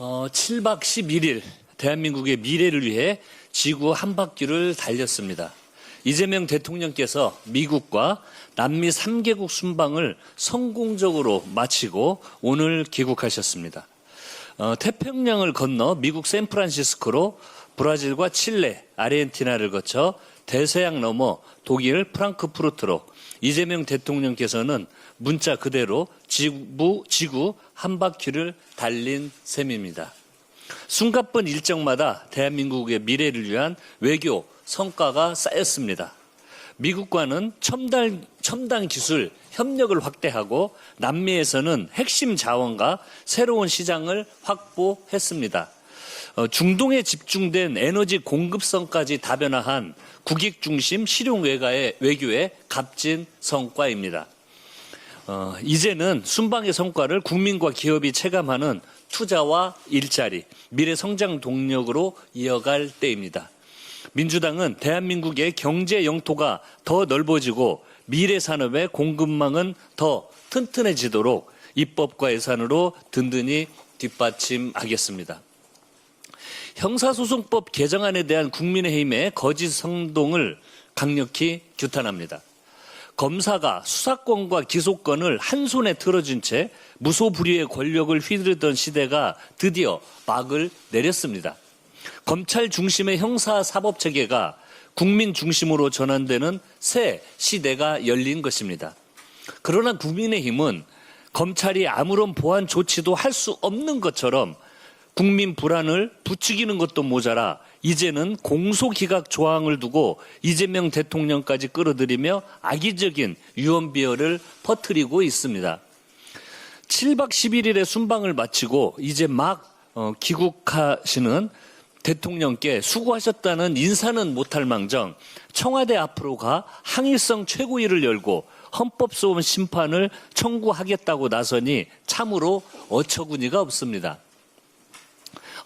7박 11일 대한민국의 미래를 위해 지구 한 바퀴를 달렸습니다. 이재명 대통령께서 미국과 남미 3개국 순방을 성공적으로 마치고 오늘 귀국하셨습니다. 태평양을 건너 미국 샌프란시스코로 브라질과 칠레, 아르헨티나를 거쳐 대서양 넘어 독일 프랑크푸르트로 이재명 대통령께서는 문자 그대로 지구 한 바퀴를 달린 셈입니다. 숨가쁜 일정마다 대한민국의 미래를 위한 외교 성과가 쌓였습니다. 미국과는 첨단 기술 협력을 확대하고 남미에서는 핵심 자원과 새로운 시장을 확보했습니다. 중동에 집중된 에너지 공급성까지 다변화한 국익 중심 실용 외교의 값진 성과입니다. 이제는 순방의 성과를 국민과 기업이 체감하는 투자와 일자리, 미래 성장 동력으로 이어갈 때입니다. 민주당은 대한민국의 경제 영토가 더 넓어지고 미래 산업의 공급망은 더 튼튼해지도록 입법과 예산으로 든든히 뒷받침하겠습니다. 형사소송법 개정안에 대한 국민의힘의 거짓 선동을 강력히 규탄합니다. 검사가 수사권과 기소권을 한 손에 틀어준 채 무소불위의 권력을 휘두르던 시대가 드디어 막을 내렸습니다. 검찰 중심의 형사사법체계가 국민 중심으로 전환되는 새 시대가 열린 것입니다. 그러나 국민의힘은 검찰이 아무런 보완 조치도 할 수 없는 것처럼 국민 불안을 부추기는 것도 모자라 이제는 공소기각 조항을 두고 이재명 대통령까지 끌어들이며 악의적인 유언비어를 퍼뜨리고 있습니다. 7박 11일의 순방을 마치고 이제 막 귀국하시는 대통령께 수고하셨다는 인사는 못할 망정 청와대 앞으로 가 항일성 최고위를 열고 헌법소원 심판을 청구하겠다고 나서니 참으로 어처구니가 없습니다.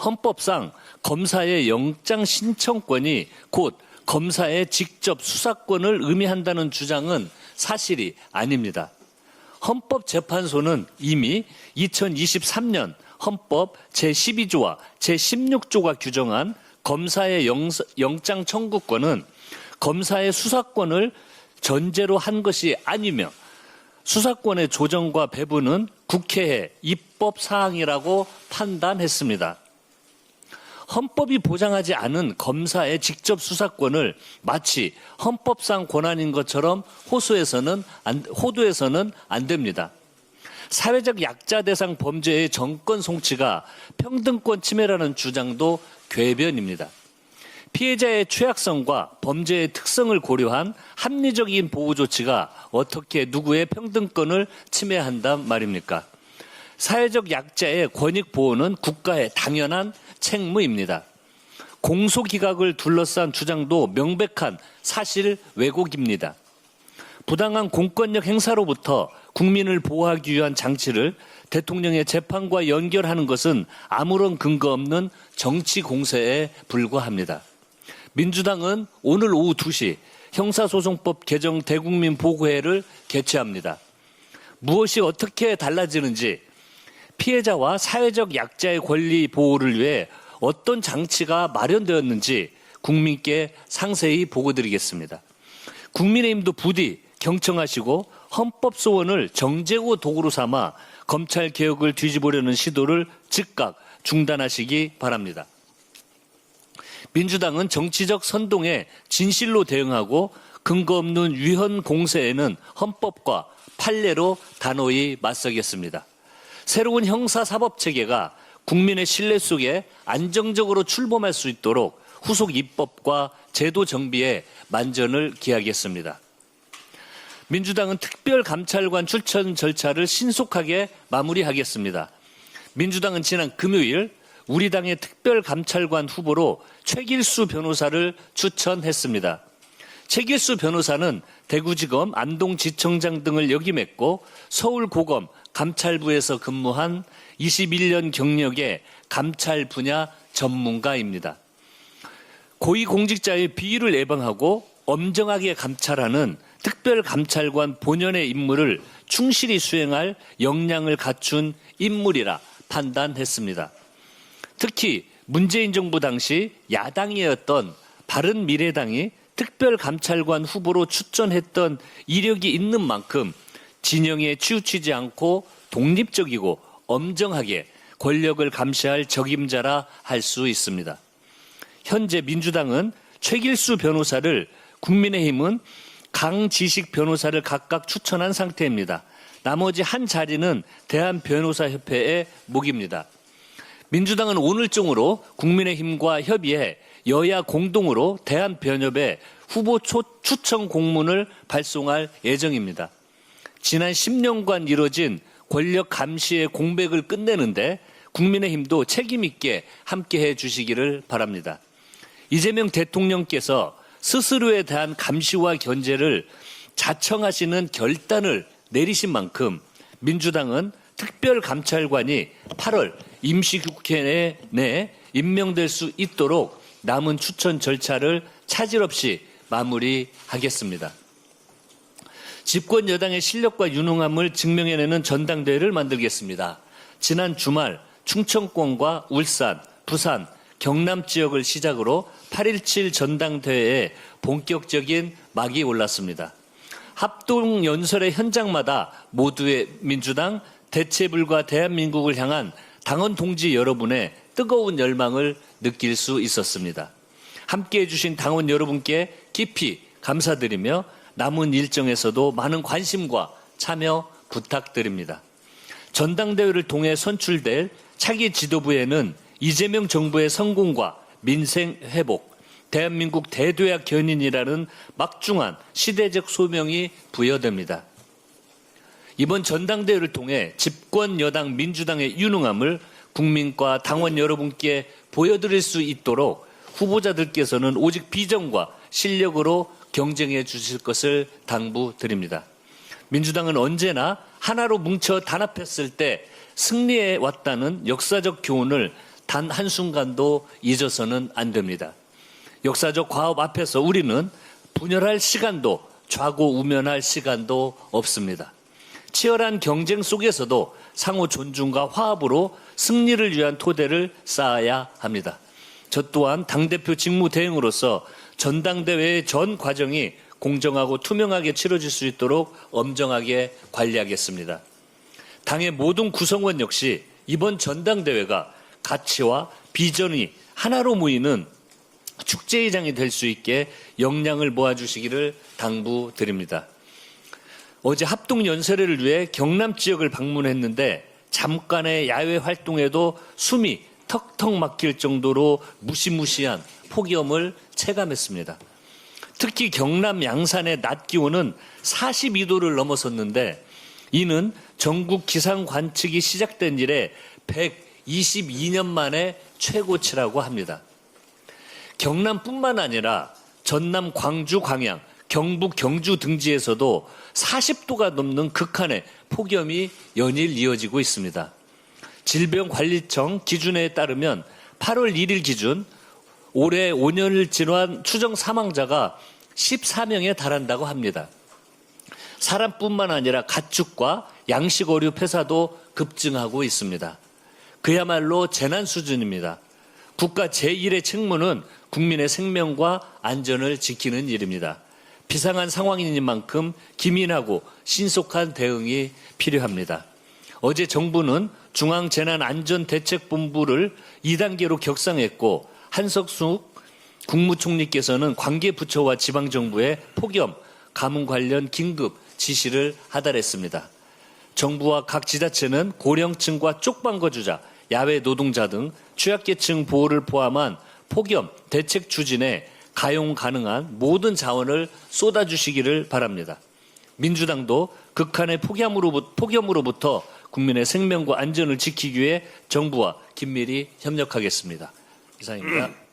헌법상 검사의 영장 신청권이 곧 검사의 직접 수사권을 의미한다는 주장은 사실이 아닙니다. 헌법재판소는 이미 2023년 헌법 제12조와 제16조가 규정한 검사의 영장 청구권은 검사의 수사권을 전제로 한 것이 아니며 수사권의 조정과 배분은 국회의 입법사항이라고 판단했습니다. 헌법이 보장하지 않은 검사의 직접 수사권을 마치 헌법상 권한인 것처럼 호도해서는 안 됩니다. 사회적 약자 대상 범죄의 정권 송치가 평등권 침해라는 주장도 궤변입니다. 피해자의 취약성과 범죄의 특성을 고려한 합리적인 보호 조치가 어떻게 누구의 평등권을 침해한단 말입니까? 사회적 약자의 권익 보호는 국가의 당연한 책무입니다. 공소기각을 둘러싼 주장도 명백한 사실 왜곡입니다. 부당한 공권력 행사로부터 국민을 보호하기 위한 장치를 대통령의 재판과 연결하는 것은 아무런 근거 없는 정치 공세에 불과합니다. 민주당은 오늘 오후 2시 형사소송법 개정 대국민 보고회를 개최합니다. 무엇이 어떻게 달라지는지 피해자와 사회적 약자의 권리 보호를 위해 어떤 장치가 마련되었는지 국민께 상세히 보고드리겠습니다. 국민의힘도 부디 경청하시고 헌법소원을 정제고 도구로 삼아 검찰개혁을 뒤집으려는 시도를 즉각 중단하시기 바랍니다. 민주당은 정치적 선동에 진실로 대응하고 근거 없는 위헌 공세에는 헌법과 판례로 단호히 맞서겠습니다. 새로운 형사사법체계가 국민의 신뢰 속에 안정적으로 출범할 수 있도록 후속 입법과 제도 정비에 만전을 기하겠습니다. 민주당은 특별감찰관 추천 절차를 신속하게 마무리하겠습니다. 민주당은 지난 금요일 우리 당의 특별감찰관 후보로 최길수 변호사를 추천했습니다. 최길수 변호사는 대구지검 안동지청장 등을 역임했고 서울고검 감찰부에서 근무한 21년 경력의 감찰 분야 전문가입니다. 고위공직자의 비위를 예방하고 엄정하게 감찰하는 특별감찰관 본연의 임무를 충실히 수행할 역량을 갖춘 인물이라 판단했습니다. 특히 문재인 정부 당시 야당이었던 바른미래당이 특별감찰관 후보로 추천했던 이력이 있는 만큼 진영에 치우치지 않고 독립적이고 엄정하게 권력을 감시할 적임자라 할 수 있습니다. 현재 민주당은 최길수 변호사를, 국민의힘은 강지식 변호사를 각각 추천한 상태입니다. 나머지 한 자리는 대한변호사협회의 몫입니다. 민주당은 오늘 중으로 국민의힘과 협의해 여야 공동으로 대한변협에 후보 추천 공문을 발송할 예정입니다. 지난 10년간 이뤄진 권력 감시의 공백을 끝내는데 국민의힘도 책임 있게 함께해 주시기를 바랍니다. 이재명 대통령께서 스스로에 대한 감시와 견제를 자청하시는 결단을 내리신 만큼 민주당은 특별감찰관이 8월 임시국회 내 임명될 수 있도록 남은 추천 절차를 차질 없이 마무리하겠습니다. 집권 여당의 실력과 유능함을 증명해내는 전당대회를 만들겠습니다. 지난 주말 충청권과 울산, 부산, 경남 지역을 시작으로 8.17 전당대회에 본격적인 막이 올랐습니다. 합동연설의 현장마다 모두의 민주당, 대체불가 대한민국을 향한 당원 동지 여러분의 뜨거운 열망을 느낄 수 있었습니다. 함께해 주신 당원 여러분께 깊이 감사드리며 남은 일정에서도 많은 관심과 참여 부탁드립니다. 전당대회를 통해 선출될 차기 지도부에는 이재명 정부의 성공과 민생 회복, 대한민국 대도약 견인이라는 막중한 시대적 소명이 부여됩니다. 이번 전당대회를 통해 집권 여당 민주당의 유능함을 국민과 당원 여러분께 보여드릴 수 있도록 후보자들께서는 오직 비전과 실력으로 경쟁해 주실 것을 당부드립니다. 민주당은 언제나 하나로 뭉쳐 단합했을 때 승리해 왔다는 역사적 교훈을 단 한순간도 잊어서는 안 됩니다. 역사적 과업 앞에서 우리는 분열할 시간도 좌고우면할 시간도 없습니다. 치열한 경쟁 속에서도 상호 존중과 화합으로 승리를 위한 토대를 쌓아야 합니다. 저 또한 당대표 직무 대행으로서 전당대회의 전 과정이 공정하고 투명하게 치러질 수 있도록 엄정하게 관리하겠습니다. 당의 모든 구성원 역시 이번 전당대회가 가치와 비전이 하나로 모이는 축제의장이 될 수 있게 역량을 모아주시기를 당부드립니다. 어제 합동연설회를 위해 경남 지역을 방문했는데 잠깐의 야외 활동에도 숨이 턱턱 막힐 정도로 무시무시한 폭염을 체감했습니다. 특히 경남 양산의 낮 기온은 42도를 넘어섰는데 이는 전국 기상 관측이 시작된 이래 122년 만에 최고치라고 합니다. 경남뿐만 아니라 전남 광주 광양, 경북 경주 등지에서도 40도가 넘는 극한의 폭염이 연일 이어지고 있습니다. 질병관리청 기준에 따르면 8월 1일 기준 올해 5년을 지난 추정 사망자가 14명에 달한다고 합니다. 사람뿐만 아니라 가축과 양식 어류 폐사도 급증하고 있습니다. 그야말로 재난 수준입니다. 국가 제1의 책무는 국민의 생명과 안전을 지키는 일입니다. 비상한 상황이니만큼 기민하고 신속한 대응이 필요합니다. 어제 정부는 중앙재난안전대책본부를 2단계로 격상했고 한석숙 국무총리께서는 관계부처와 지방정부에 폭염, 가뭄 관련 긴급 지시를 하달했습니다. 정부와 각 지자체는 고령층과 쪽방거주자, 야외 노동자 등 취약계층 보호를 포함한 폭염 대책 추진에 가용 가능한 모든 자원을 쏟아주시기를 바랍니다. 민주당도 극한의 폭염으로부터 국민의 생명과 안전을 지키기 위해 정부와 긴밀히 협력하겠습니다. 이상입니다.